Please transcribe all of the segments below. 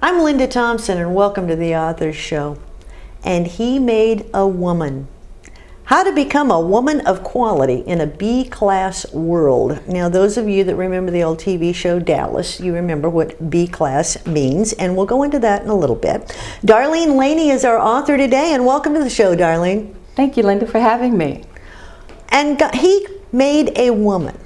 I'm Linda Thompson, and welcome to the Authors Show. And he made a woman. How to become a woman of quality in a B-class world. Now, those of you that remember the old TV show Dallas, you remember what B-class means, and we'll go into that in a little bit. Darlene Laney is our author today, and welcome to the show, Darlene. Thank you, Linda, for having me. And he made a woman.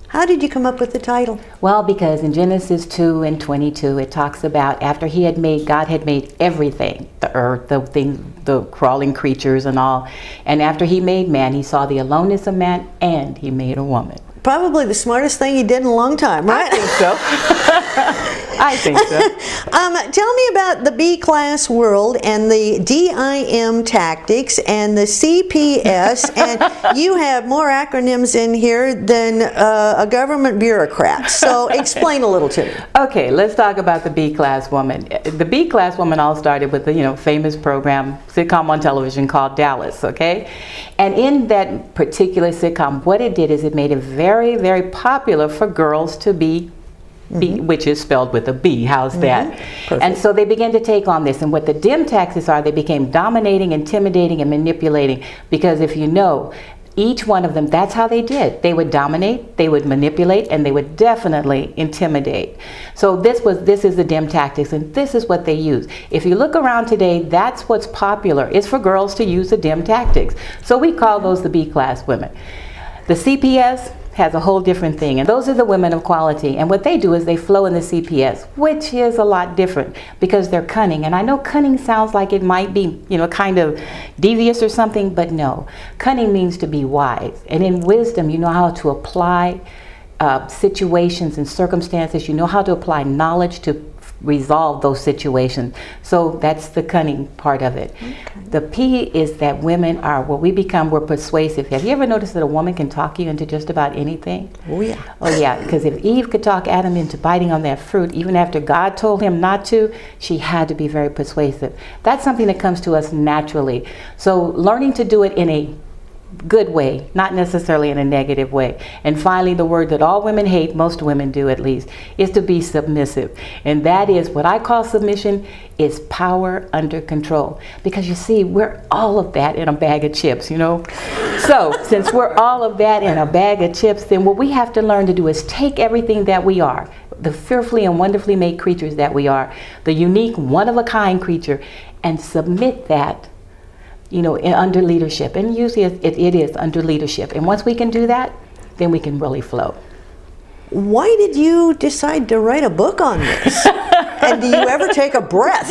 How did you come up with the title? Well, because in Genesis 2 and 22, it talks about after God had made everything, the earth, the crawling creatures and all. And after he made man, he saw the aloneness of man, and he made a woman. Probably the smartest thing he did in a long time, right? I think so. I think so. Tell me about the B-class world and the DIM tactics and the CPS, and you have more acronyms in here than a government bureaucrat. So explain a little to me. Okay, let's talk about the B-class woman. The B-class woman all started with the famous program, sitcom on television called Dallas, okay? And in that particular sitcom, what it did is it made it very, very popular for girls to be which is spelled with a B. How's that? Perfect. And so they began to take on this. And what the dim tactics are, they became dominating, intimidating, and manipulating. Because if you know, each one of them, that's how they did. They would dominate, they would manipulate, and they would definitely intimidate. So this is the dim tactics, and this is what they use. If you look around today, that's what's popular. It's for girls to use the dim tactics. So we call those the B-class women. The CPS has a whole different thing, and those are the women of quality, and what they do is they flow in the CPS, which is a lot different because they're cunning. And I know cunning sounds like it might be kind of devious or something, but no, cunning means to be wise, and in wisdom you know how to apply situations and circumstances. You know how to apply knowledge to resolve those situations. So that's the cunning part of it. Okay. The P is that women are, we're persuasive. Have you ever noticed that a woman can talk you into just about anything? Oh yeah. Oh yeah, because if Eve could talk Adam into biting on that fruit, even after God told him not to, she had to be very persuasive. That's something that comes to us naturally. So learning to do it in a good way, not necessarily in a negative way. And finally, the word that all women hate, most women do at least, is to be submissive. And that is what I call submission is power under control. Because you see, we're all of that in a bag of chips, So since we're all of that in a bag of chips, then what we have to learn to do is take everything that we are, the fearfully and wonderfully made creatures that we are, the unique, one-of-a-kind creature, and submit that under leadership. And usually it is under leadership. And once we can do that, then we can really flow. Why did you decide to write a book on this? And do you ever take a breath?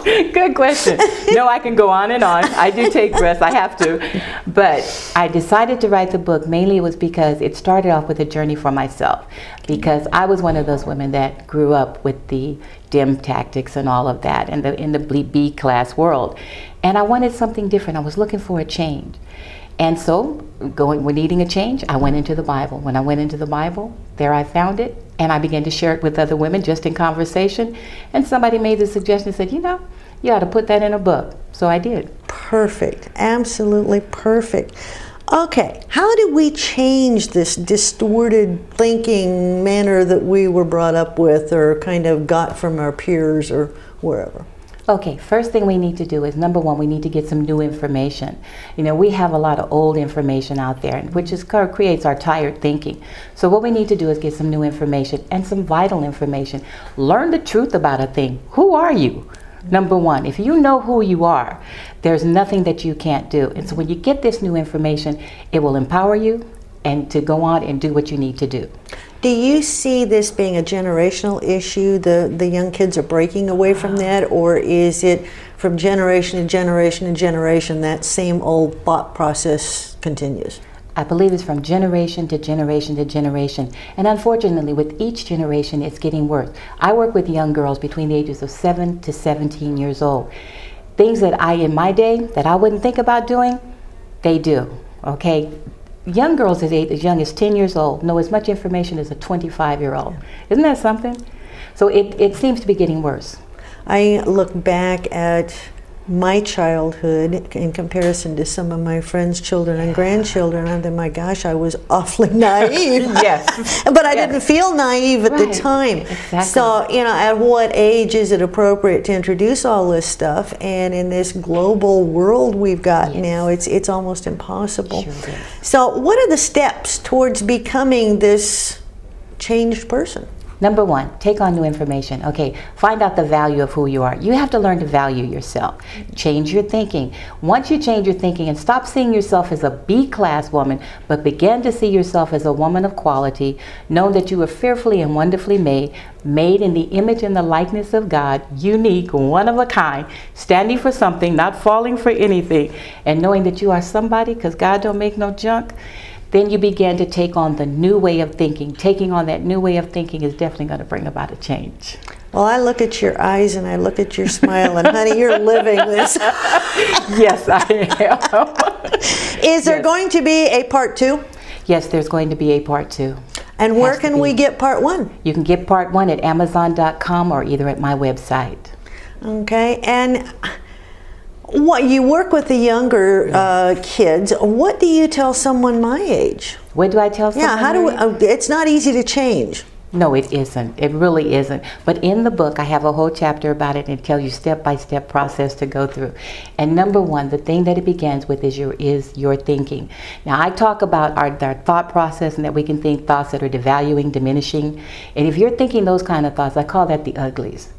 Good question. No, I can go on and on. I do take breaths. I have to. But I decided to write the book mainly was because it started off with a journey for myself. Because I was one of those women that grew up with the dim tactics and all of that in the B-class world. And I wanted something different. I was looking for a change. And so, when needing a change, I went into the Bible. When I went into the Bible, there I found it, and I began to share it with other women just in conversation. And somebody made the suggestion and said, you ought to put that in a book. So I did. Perfect. Absolutely perfect. Okay, how do we change this distorted thinking manner that we were brought up with or kind of got from our peers or wherever? Okay, first thing we need to do is, number one, we need to get some new information. We have a lot of old information out there, which creates our tired thinking. So what we need to do is get some new information and some vital information. Learn the truth about a thing. Who are you? Number one, if you know who you are, there's nothing that you can't do. And so when you get this new information, it will empower you and to go on and do what you need to do. Do you see this being a generational issue? The young kids are breaking away from that, or is it from generation to generation to generation that same old thought process continues? I believe it's from generation to generation to generation. And unfortunately, with each generation, it's getting worse. I work with young girls between the ages of 7 to 17 years old. Things that in my day, that I wouldn't think about doing, they do, okay? Young girls as young as 10 years old know as much information as a 25-year-old. Isn't that something? So it seems to be getting worse. I look back at my childhood in comparison to some of my friends' children and grandchildren. I thought, my gosh, I was awfully naive. Yes. But I didn't feel naive at the time. Exactly. So, you know, at what age is it appropriate to introduce all this stuff? And in this global world we've got now, it's almost impossible. Sure is. So what are the steps towards becoming this changed person? Number one, take on new information. Okay, find out the value of who you are. You have to learn to value yourself. Change your thinking. Once you change your thinking and stop seeing yourself as a B-class woman, but begin to see yourself as a woman of quality, know that you are fearfully and wonderfully made, made in the image and the likeness of God, unique, one of a kind, standing for something, not falling for anything, and knowing that you are somebody because God don't make no junk. Then you begin to take on the new way of thinking. Taking on that new way of thinking is definitely going to bring about a change. Well, I look at your eyes and I look at your smile, and honey, you're living this. Yes, I am. Is there going to be a part 2? Yes, there's going to be a part 2. And where can we get part 1? You can get part 1 at Amazon.com or either at my website. Okay, and what you work with the younger kids. What do you tell someone my age? What do I tell someone? Yeah, how do we, it's not easy to change. No, it isn't. It really isn't. But in the book, I have a whole chapter about it and tell you step-by-step process to go through. And number one, the thing that it begins with is your thinking. Now, I talk about our thought process and that we can think thoughts that are devaluing, diminishing. And if you're thinking those kind of thoughts, I call that the uglies.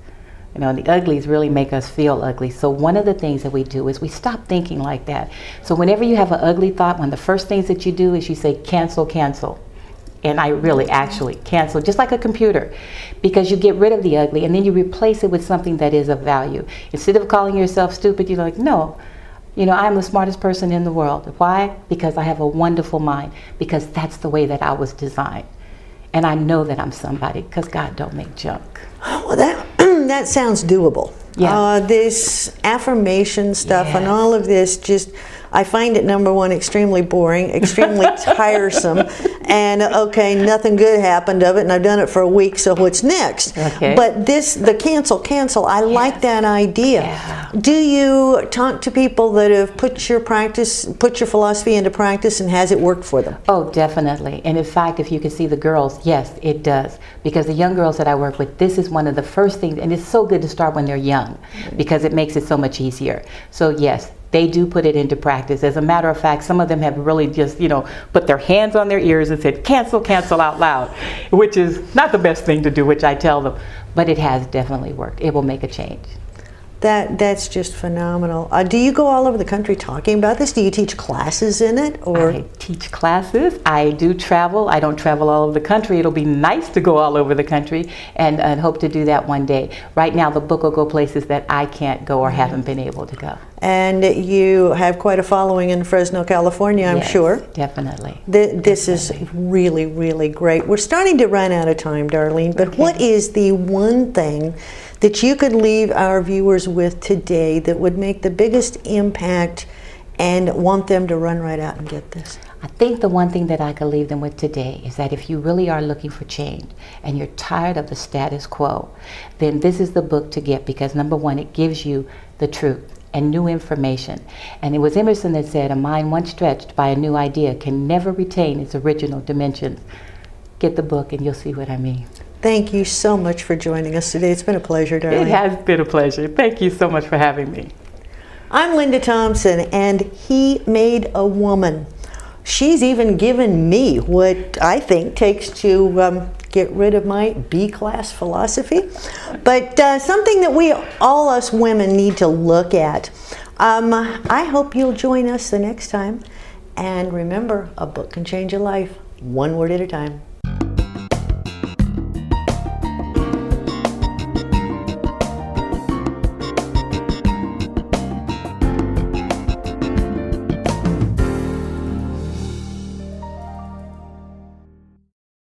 You know, the uglies really make us feel ugly. So one of the things that we do is we stop thinking like that. So whenever you have an ugly thought, one of the first things that you do is you say, cancel, cancel. And I really actually cancel, just like a computer, because you get rid of the ugly and then you replace it with something that is of value. Instead of calling yourself stupid, you're like, no, you know, I'm the smartest person in the world. Why? Because I have a wonderful mind, because that's the way that I was designed. And I know that I'm somebody, because God don't make junk. Well, that sounds doable. Yeah. This affirmation stuff and all of this, just, I find it, number one, extremely boring, extremely tiresome, and okay, nothing good happened of it, and I've done it for a week, so what's next? Okay. But the cancel, I like that idea. Yeah. Do you talk to people that have put your philosophy into practice, and has it worked for them? Oh, definitely. And in fact, if you can see the girls, yes, it does. Because the young girls that I work with, this is one of the first things, and it's so good to start when they're young, because it makes it so much easier. So yes, they do put it into practice. As a matter of fact, some of them have really just, you know, put their hands on their ears and said, cancel, cancel out loud, which is not the best thing to do, which I tell them, but it has definitely worked. It will make a change. That's just phenomenal. Do you go all over the country talking about this? Do you teach classes in it? Or I teach classes. I do travel. I don't travel all over the country. It'll be nice to go all over the country, and hope to do that one day. Right now, the book will go places that I can't go or haven't been able to go. And you have quite a following in Fresno, California, I'm sure. Definitely. This is really, really great. We're starting to run out of time, Darlene, but what is the one thing that you could leave our viewers with today that would make the biggest impact and want them to run right out and get this? I think the one thing that I could leave them with today is that if you really are looking for change and you're tired of the status quo, then this is the book to get, because number one, it gives you the truth and new information. And it was Emerson that said, a mind once stretched by a new idea can never retain its original dimensions. Get the book and you'll see what I mean. Thank you so much for joining us today. It's been a pleasure, Darlene. It has been a pleasure. Thank you so much for having me. I'm Linda Thompson, and he made a woman. She's even given me what I think takes to get rid of my B-class philosophy, but something that we, all us women, need to look at. I hope you'll join us the next time, and remember, a book can change your life, one word at a time.